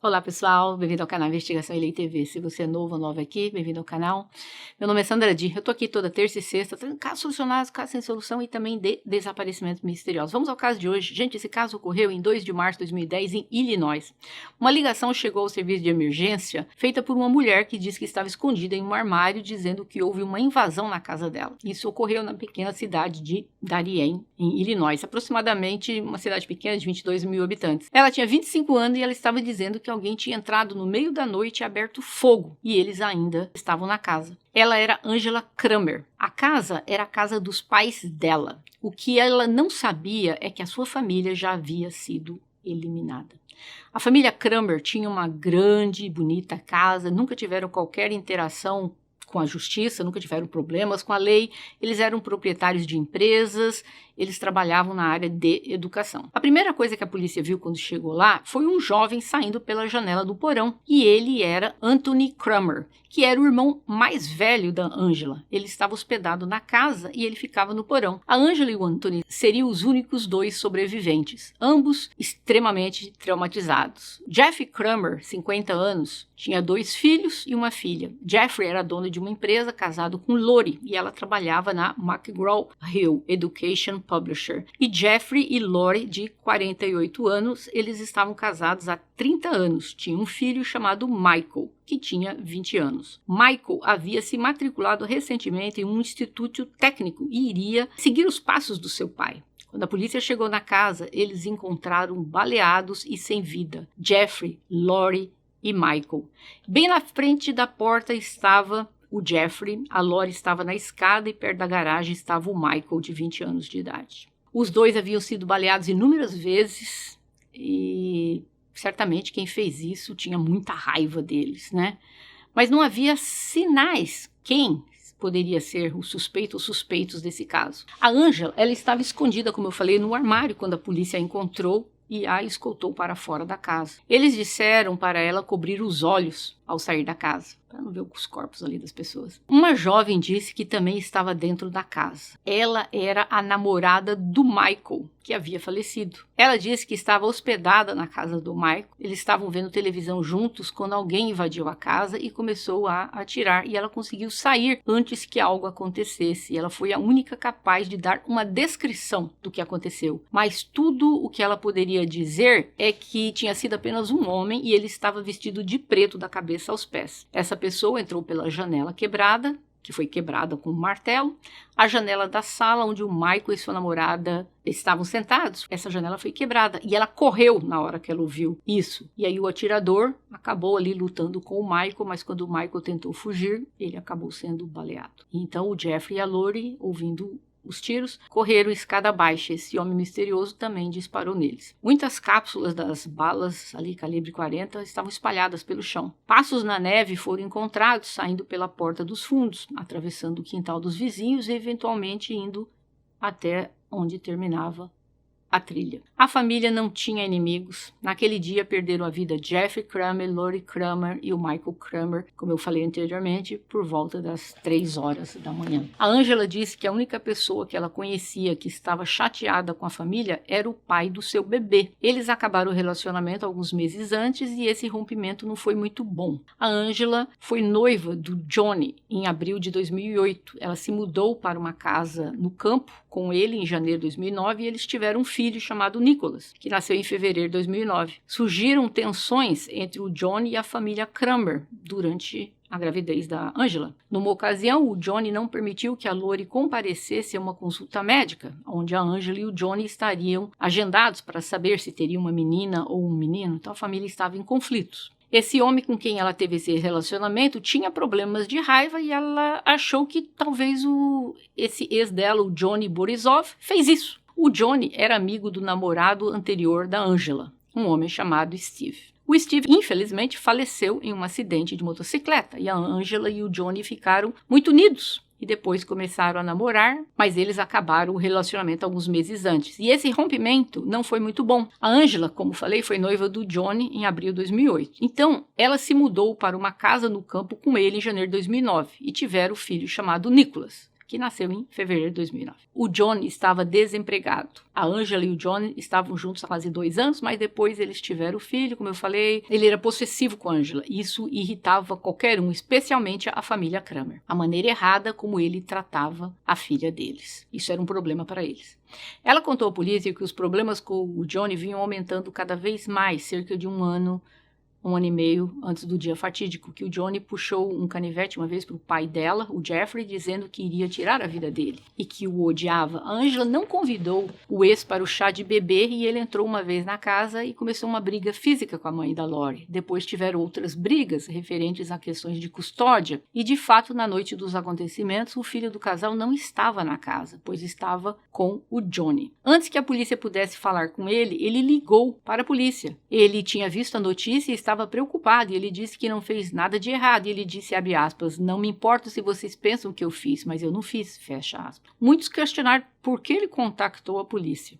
Olá pessoal, bem-vindo ao canal Investigação Ilê TV. Se você é novo ou nova aqui, bem-vindo ao canal. Meu nome é Sandra Di, eu tô aqui toda terça e sexta, trazendo casos solucionados, casos sem solução e também de desaparecimentos misteriosos. Vamos ao caso de hoje. Gente, esse caso ocorreu em 2 de março de 2010 em Illinois. Uma ligação chegou ao serviço de emergência feita por uma mulher que disse que estava escondida em um armário, dizendo que houve uma invasão na casa dela. Isso ocorreu na pequena cidade de Darien, em Illinois, aproximadamente uma cidade pequena de 22 mil habitantes. Ela tinha 25 anos e ela estava dizendo que alguém tinha entrado no meio da noite e aberto fogo, e eles ainda estavam na casa. Ela era Angela Kramer. A casa era a casa dos pais dela. O que ela não sabia é que a sua família já havia sido eliminada. A família Kramer tinha uma grande e bonita casa, nunca tiveram qualquer interação com a justiça, nunca tiveram problemas com a lei, eles eram proprietários de empresas, eles trabalhavam na área de educação. A primeira coisa que a polícia viu quando chegou lá foi um jovem saindo pela janela do porão, e ele era Anthony Kramer, que era o irmão mais velho da Angela. Ele estava hospedado na casa e ele ficava no porão. A Angela e o Anthony seriam os únicos 2 sobreviventes, ambos extremamente traumatizados. Jeff Kramer, 50 anos, tinha 2 filhos e uma filha. Jeffrey era dono de uma empresa, casado com Lori, e ela trabalhava na McGraw-Hill Education Publisher. E Jeffrey e Lori, de 48 anos, eles estavam casados há 30 anos. Tinha um filho chamado Michael, que tinha 20 anos. Michael havia se matriculado recentemente em um instituto técnico e iria seguir os passos do seu pai. Quando a polícia chegou na casa, eles encontraram baleados e sem vida Jeffrey, Lori e Michael. Bem na frente da porta estava o Jeffrey, a Lori estava na escada e perto da garagem estava o Michael, de 20 anos de idade. Os 2 haviam sido baleados inúmeras vezes e certamente quem fez isso tinha muita raiva deles, né? Mas não havia sinais. Quem poderia ser o suspeito ou suspeitos desse caso? A Angela, ela estava escondida, como eu falei, no armário quando a polícia a encontrou e a escoltou para fora da casa. Eles disseram para ela cobrir os olhos ao sair da casa, para não ver os corpos ali das pessoas. Uma jovem disse que também estava dentro da casa. Ela era a namorada do Michael, que havia falecido. Ela disse que estava hospedada na casa do Michael. Eles estavam vendo televisão juntos quando alguém invadiu a casa e começou a atirar, e ela conseguiu sair antes que algo acontecesse. Ela foi a única capaz de dar uma descrição do que aconteceu. Mas tudo o que ela poderia dizer é que tinha sido apenas um homem e ele estava vestido de preto da cabeça aos pés. Essa pessoa entrou pela janela quebrada, que foi quebrada com um martelo. A janela da sala onde o Michael e sua namorada estavam sentados, essa janela foi quebrada e ela correu na hora que ela ouviu isso. E aí o atirador acabou ali lutando com o Michael, mas quando o Michael tentou fugir, ele acabou sendo baleado. Então o Jeffrey e a Lori, ouvindo os tiros, correram escada abaixo. Esse homem misterioso também disparou neles. Muitas cápsulas das balas, ali calibre 40, estavam espalhadas pelo chão. Passos na neve foram encontrados saindo pela porta dos fundos, atravessando o quintal dos vizinhos e eventualmente indo até onde terminava a trilha. A família não tinha inimigos. Naquele dia perderam a vida Jeff Kramer, Lori Kramer e o Michael Kramer, como eu falei anteriormente, por volta das 3 horas da manhã. A Angela disse que a única pessoa que ela conhecia que estava chateada com a família era o pai do seu bebê. Eles acabaram o relacionamento alguns meses antes e esse rompimento não foi muito bom. A Angela foi noiva do Johnny em abril de 2008. Ela se mudou para uma casa no campo com ele em janeiro de 2009 e eles tiveram um filho chamado Nicholas, que nasceu em fevereiro de 2009. Surgiram tensões entre o Johnny e a família Kramer durante a gravidez da Angela. Numa ocasião, o Johnny não permitiu que a Lori comparecesse a uma consulta médica, onde a Angela e o Johnny estariam agendados para saber se teria uma menina ou um menino, então a família estava em conflitos. Esse homem com quem ela teve esse relacionamento tinha problemas de raiva e ela achou que talvez esse ex dela, o Johnny Borisov, fez isso. O Johnny era amigo do namorado anterior da Angela, um homem chamado Steve. O Steve, infelizmente, faleceu em um acidente de motocicleta e a Angela e o Johnny ficaram muito unidos. E depois começaram a namorar, mas eles acabaram o relacionamento alguns meses antes. E esse rompimento não foi muito bom. A Angela, como falei, foi noiva do Johnny em abril de 2008. Então, ela se mudou para uma casa no campo com ele em janeiro de 2009 e tiveram o filho chamado Nicholas. que nasceu em fevereiro de 2009. O Johnny estava desempregado. A Angela e o Johnny estavam juntos há quase 2 anos, mas depois eles tiveram o filho, como eu falei. Ele era possessivo com a Angela. Isso irritava qualquer um, especialmente a família Kramer. A maneira errada como ele tratava a filha deles. Isso era um problema para eles. Ela contou à polícia que os problemas com o Johnny vinham aumentando cada vez mais, cerca de um ano e meio antes do dia fatídico, que o Johnny puxou um canivete uma vez para o pai dela, o Jeffrey, dizendo que iria tirar a vida dele e que o odiava. A Angela não convidou o ex para o chá de bebê e ele entrou uma vez na casa e começou uma briga física com a mãe da Lori. Depois tiveram outras brigas referentes a questões de custódia e, de fato, na noite dos acontecimentos, o filho do casal não estava na casa, pois estava com o Johnny. Antes que a polícia pudesse falar com ele, ele ligou para a polícia. Ele tinha visto a notícia e estava preocupado, e ele disse que não fez nada de errado, e ele disse, abre aspas, não me importa se vocês pensam que eu fiz, mas eu não fiz, fecha aspas. Muitos questionaram por que ele contactou a polícia.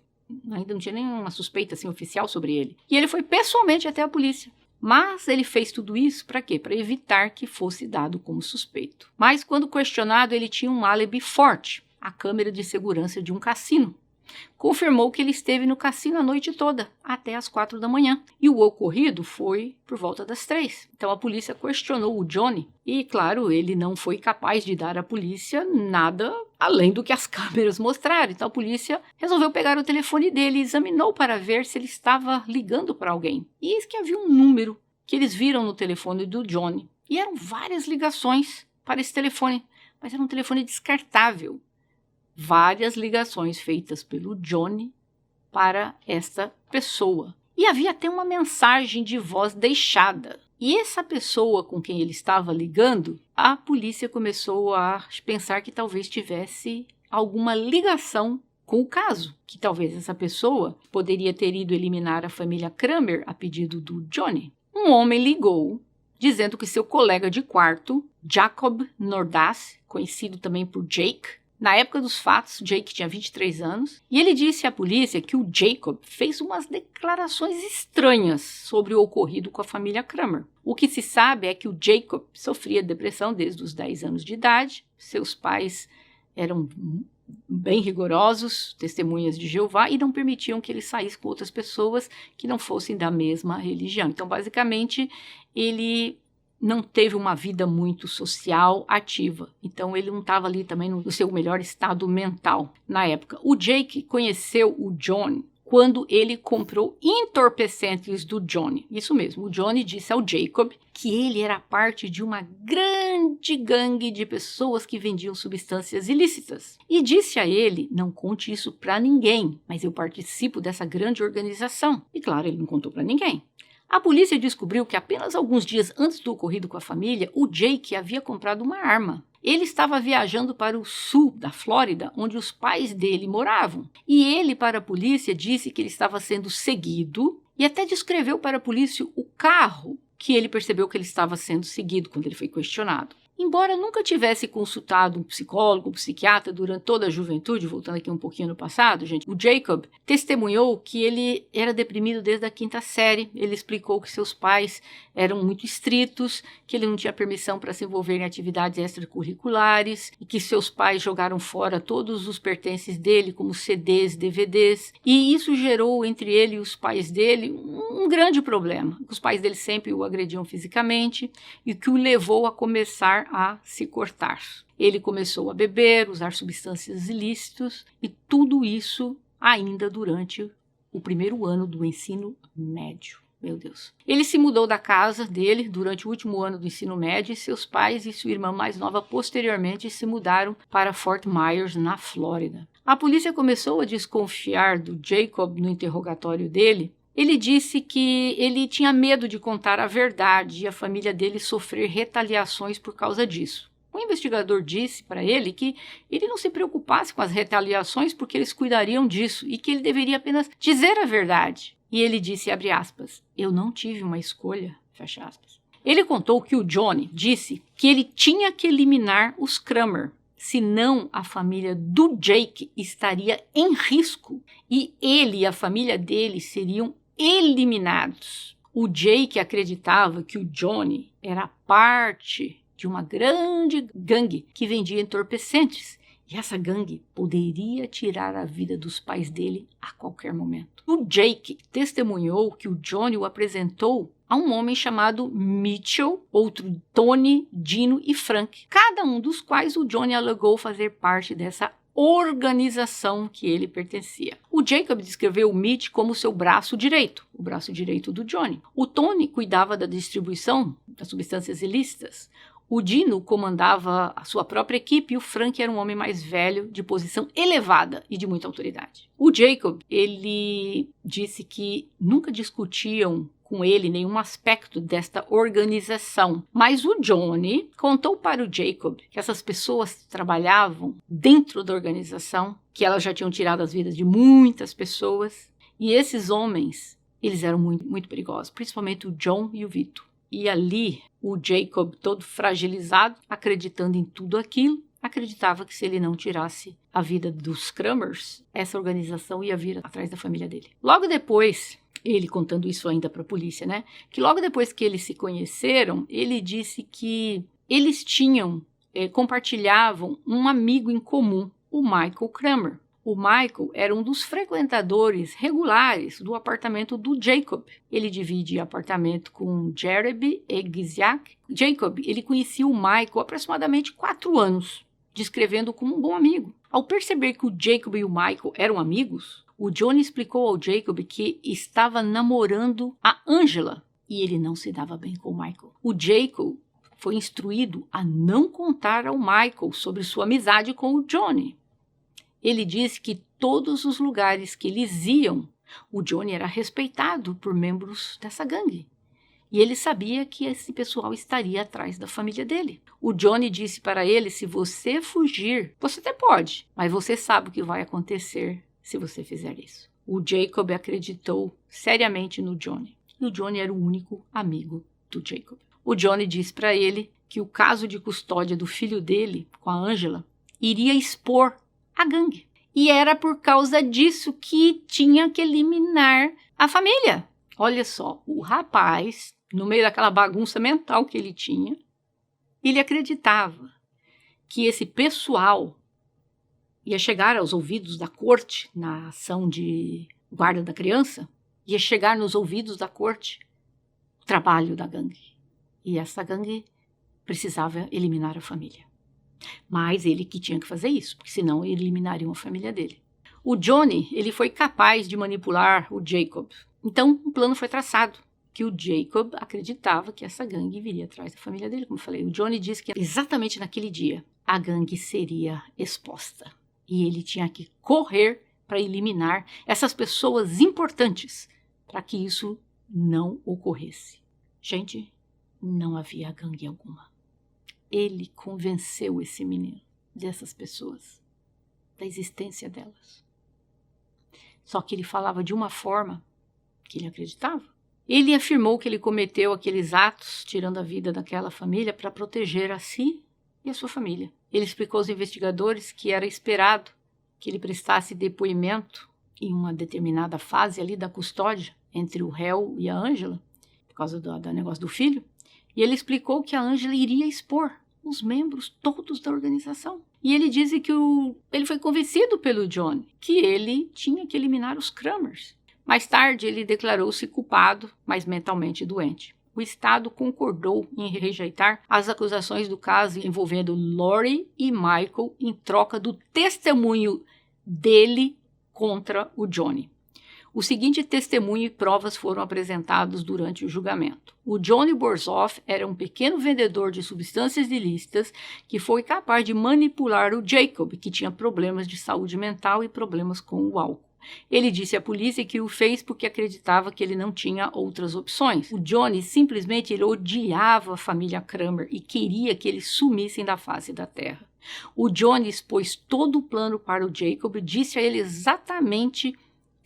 Ainda não tinha nenhuma suspeita assim, oficial sobre ele. E ele foi pessoalmente até a polícia. Mas ele fez tudo isso para quê? Para evitar que fosse dado como suspeito. Mas quando questionado, ele tinha um álibi forte, a câmera de segurança de um cassino. Confirmou que ele esteve no cassino a noite toda, até as 4 da manhã. E o ocorrido foi por volta das 3. Então a polícia questionou o Johnny e, claro, ele não foi capaz de dar à polícia nada além do que as câmeras mostraram. Então a polícia resolveu pegar o telefone dele e examinou para ver se ele estava ligando para alguém. E eis que havia um número que eles viram no telefone do Johnny. E eram várias ligações para esse telefone, mas era um telefone descartável. Várias ligações feitas pelo Johnny para esta pessoa. E havia até uma mensagem de voz deixada. E essa pessoa com quem ele estava ligando, a polícia começou a pensar que talvez tivesse alguma ligação com o caso. Que talvez essa pessoa poderia ter ido eliminar a família Kramer a pedido do Johnny. Um homem ligou dizendo que seu colega de quarto, Jacob Nordas, conhecido também por Jake, na época dos fatos, Jake tinha 23 anos, e ele disse à polícia que o Jacob fez umas declarações estranhas sobre o ocorrido com a família Kramer. O que se sabe é que o Jacob sofria depressão desde os 10 anos de idade, seus pais eram bem rigorosos, testemunhas de Jeová, e não permitiam que ele saísse com outras pessoas que não fossem da mesma religião. Então, basicamente, ele não teve uma vida muito social ativa. Então, ele não estava ali também no seu melhor estado mental na época. O Jake conheceu o John quando ele comprou entorpecentes do Johnny. Isso mesmo, o Johnny disse ao Jacob que ele era parte de uma grande gangue de pessoas que vendiam substâncias ilícitas. E disse a ele, não conte isso para ninguém, mas eu participo dessa grande organização. E claro, ele não contou para ninguém. A polícia descobriu que apenas alguns dias antes do ocorrido com a família, o Jake havia comprado uma arma. Ele estava viajando para o sul da Flórida, onde os pais dele moravam. E ele, para a polícia, disse que ele estava sendo seguido e até descreveu para a polícia o carro que ele percebeu que ele estava sendo seguido quando ele foi questionado. Embora nunca tivesse consultado um psicólogo, um psiquiatra durante toda a juventude, voltando aqui um pouquinho no passado, gente, o Jacob testemunhou que ele era deprimido desde a 5ª série. Ele explicou que seus pais eram muito estritos, que ele não tinha permissão para se envolver em atividades extracurriculares e que seus pais jogaram fora todos os pertences dele, como CDs, DVDs. E isso gerou entre ele e os pais dele um grande problema. Os pais dele sempre o agrediam fisicamente e que o levou a começar a se cortar. Ele começou a beber, usar substâncias ilícitas e tudo isso ainda durante o primeiro ano do ensino médio. Meu Deus. Ele se mudou da casa dele durante o último ano do ensino médio e seus pais e sua irmã mais nova posteriormente se mudaram para Fort Myers, na Flórida. A polícia começou a desconfiar do Jacob no interrogatório dele. Ele disse que ele tinha medo de contar a verdade e a família dele sofrer retaliações por causa disso. O investigador disse para ele que ele não se preocupasse com as retaliações porque eles cuidariam disso e que ele deveria apenas dizer a verdade. E ele disse, abre aspas, eu não tive uma escolha, fecha aspas. Ele contou que o Johnny disse que ele tinha que eliminar os Kramer, senão a família do Jake estaria em risco e ele e a família dele seriam eliminados. O Jake acreditava que o Johnny era parte de uma grande gangue que vendia entorpecentes E essa gangue poderia tirar a vida dos pais dele a qualquer momento. O Jake testemunhou que o Johnny o apresentou a um homem chamado Mitchell, outro Tony, Dino e Frank, cada um dos quais o Johnny alegou fazer parte dessa organização que ele pertencia. O Jacob descreveu o Mitch como seu braço direito, o braço direito do Johnny. O Tony cuidava da distribuição das substâncias ilícitas. O Dino comandava a sua própria equipe e o Frank era um homem mais velho, de posição elevada e de muita autoridade. O Jacob, ele disse que nunca discutiam com ele nenhum aspecto desta organização. Mas o Johnny contou para o Jacob que essas pessoas trabalhavam dentro da organização, que elas já tinham tirado as vidas de muitas pessoas. E esses homens, eles eram muito, muito perigosos, principalmente o John e o Vito. E ali, o Jacob, todo fragilizado, acreditando em tudo aquilo, acreditava que se ele não tirasse a vida dos Krummers, essa organização ia vir atrás da família dele. Logo depois, ele contando isso ainda para a polícia, né? Que logo depois que eles se conheceram, ele disse que eles compartilhavam um amigo em comum, o Michael Krummer. O Michael era um dos frequentadores regulares do apartamento do Jacob. Ele dividia apartamento com Jeremy Egziak. Jacob, ele conhecia o Michael há aproximadamente 4 anos, descrevendo-o como um bom amigo. Ao perceber que o Jacob e o Michael eram amigos, o Johnny explicou ao Jacob que estava namorando a Angela e ele não se dava bem com o Michael. O Jacob foi instruído a não contar ao Michael sobre sua amizade com o Johnny. Ele disse que todos os lugares que eles iam, o Johnny era respeitado por membros dessa gangue. E ele sabia que esse pessoal estaria atrás da família dele. O Johnny disse para ele, se você fugir, você até pode, mas você sabe o que vai acontecer se você fizer isso. O Jacob acreditou seriamente no Johnny. E o Johnny era o único amigo do Jacob. O Johnny disse para ele que o caso de custódia do filho dele, com a Angela, iria expor a gangue. E era por causa disso que tinha que eliminar a família. Olha só, o rapaz, no meio daquela bagunça mental que ele tinha, ele acreditava que esse pessoal ia chegar aos ouvidos da corte na ação de guarda da criança, ia chegar nos ouvidos da corte o trabalho da gangue. E essa gangue precisava eliminar a família. Mas ele que tinha que fazer isso, porque senão eliminariam a família dele. O Johnny, ele foi capaz de manipular o Jacob. Então, um plano foi traçado, que o Jacob acreditava que essa gangue viria atrás da família dele. Como eu falei, o Johnny disse que exatamente naquele dia a gangue seria exposta. E ele tinha que correr para eliminar essas pessoas importantes para que isso não ocorresse. Gente, não havia gangue alguma. Ele convenceu esse menino dessas pessoas, da existência delas. Só que ele falava de uma forma que ele acreditava. Ele afirmou que ele cometeu aqueles atos, tirando a vida daquela família, para proteger a si e a sua família. Ele explicou aos investigadores que era esperado que ele prestasse depoimento em uma determinada fase ali da custódia entre o réu e a Angela, por causa do negócio do filho. E ele explicou que a Angela iria expor os membros todos da organização. E ele disse que ele foi convencido pelo John que ele tinha que eliminar os Krummers. Mais tarde, ele declarou-se culpado, mas mentalmente doente. O Estado concordou em rejeitar as acusações do caso envolvendo Lori e Michael em troca do testemunho dele contra o Johnny. O seguinte testemunho e provas foram apresentados durante o julgamento. O Johnny Borzoff era um pequeno vendedor de substâncias ilícitas que foi capaz de manipular o Jacob, que tinha problemas de saúde mental e problemas com o álcool. Ele disse à polícia que o fez porque acreditava que ele não tinha outras opções. O Johnny simplesmente odiava a família Krummer e queria que eles sumissem da face da terra. O Johnny expôs todo o plano para o Jacob e disse a ele exatamente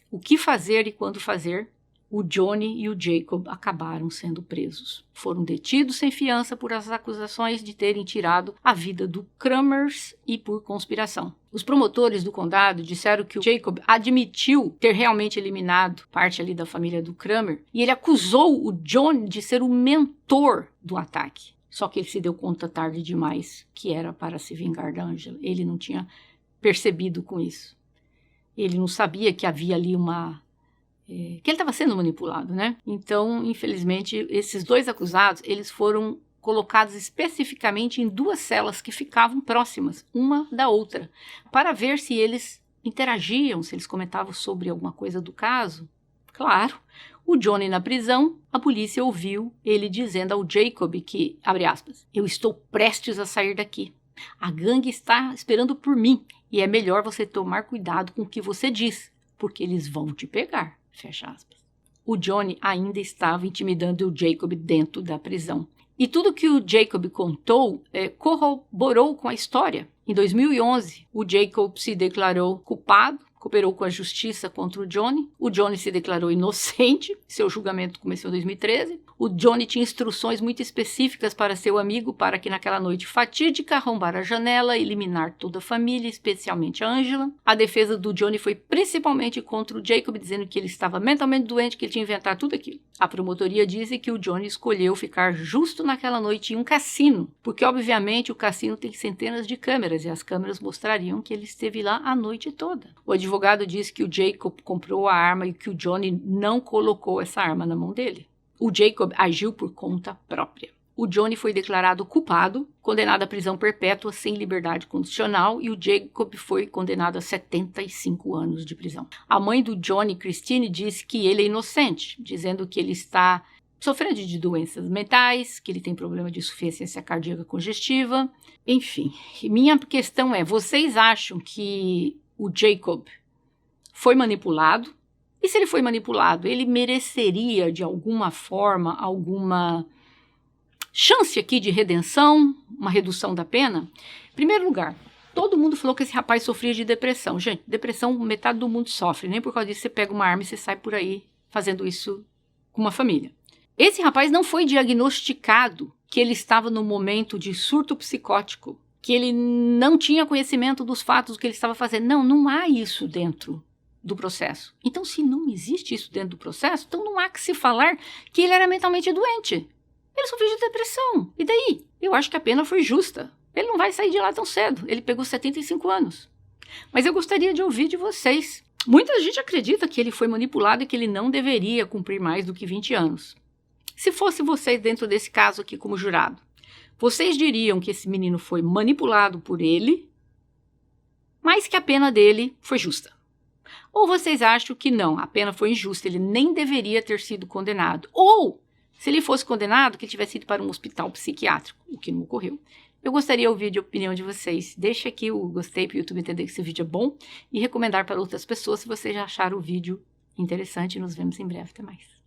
o que fazer e quando fazer. O Johnny e o Jacob acabaram sendo presos. Foram detidos sem fiança por as acusações de terem tirado a vida do Krummers e por conspiração. Os promotores do condado disseram que o Jacob admitiu ter realmente eliminado parte ali da família do Krummer e ele acusou o Johnny de ser o mentor do ataque. Só que ele se deu conta tarde demais que era para se vingar da Angela. Ele não tinha percebido com isso. Ele não sabia que havia ali que ele estava sendo manipulado, né? Então, infelizmente, esses 2 acusados, eles foram colocados especificamente em 2 celas que ficavam próximas, uma da outra, para ver se eles interagiam, se eles comentavam sobre alguma coisa do caso. Claro, o Johnny na prisão, a polícia ouviu ele dizendo ao Jacob que, abre aspas, eu estou prestes a sair daqui. A gangue está esperando por mim e é melhor você tomar cuidado com o que você diz, porque eles vão te pegar, fecha aspas. O Johnny ainda estava intimidando o Jacob dentro da prisão. E tudo que o Jacob contou corroborou com a história. Em 2011, o Jacob se declarou culpado, cooperou com a justiça contra o Johnny. O Johnny se declarou inocente. Seu julgamento começou em 2013. O Johnny tinha instruções muito específicas para seu amigo para que naquela noite fatídica arrombar a janela e eliminar toda a família, especialmente a Angela. A defesa do Johnny foi principalmente contra o Jacob, dizendo que ele estava mentalmente doente, que ele tinha inventado tudo aquilo. A promotoria disse que o Johnny escolheu ficar justo naquela noite em um cassino, porque obviamente o cassino tem centenas de câmeras e as câmeras mostrariam que ele esteve lá a noite toda. O advogado disse que o Jacob comprou a arma e que o Johnny não colocou essa arma na mão dele. O Jacob agiu por conta própria. O Johnny foi declarado culpado, condenado à prisão perpétua sem liberdade condicional, e o Jacob foi condenado a 75 anos de prisão. A mãe do Johnny, Christine, disse que ele é inocente, dizendo que ele está sofrendo de doenças mentais, que ele tem problema de insuficiência cardíaca congestiva. Enfim, minha questão é, vocês acham que o Jacob foi manipulado? E se ele foi manipulado, ele mereceria, de alguma forma, alguma chance aqui de redenção, uma redução da pena? Em primeiro lugar, todo mundo falou que esse rapaz sofria de depressão. Gente, depressão metade do mundo sofre, nem por causa disso você pega uma arma e você sai por aí fazendo isso com uma família. Esse rapaz não foi diagnosticado que ele estava no momento de surto psicótico, que ele não tinha conhecimento dos fatos do que ele estava fazendo. Não há isso dentro do processo. Então, se não existe isso dentro do processo, então não há que se falar que ele era mentalmente doente. Ele sofreu de depressão. E daí? Eu acho que a pena foi justa. Ele não vai sair de lá tão cedo. Ele pegou 75 anos. Mas eu gostaria de ouvir de vocês. Muita gente acredita que ele foi manipulado e que ele não deveria cumprir mais do que 20 anos. Se fosse vocês dentro desse caso aqui como jurado, vocês diriam que esse menino foi manipulado por ele, mas que a pena dele foi justa? Ou vocês acham que não, a pena foi injusta, ele nem deveria ter sido condenado? Ou, se ele fosse condenado, que ele tivesse ido para um hospital psiquiátrico, o que não ocorreu. Eu gostaria de ouvir a opinião de vocês. Deixe aqui o gostei para o YouTube entender que esse vídeo é bom e recomendar para outras pessoas se vocês já acharam o vídeo interessante. Nos vemos em breve. Até mais.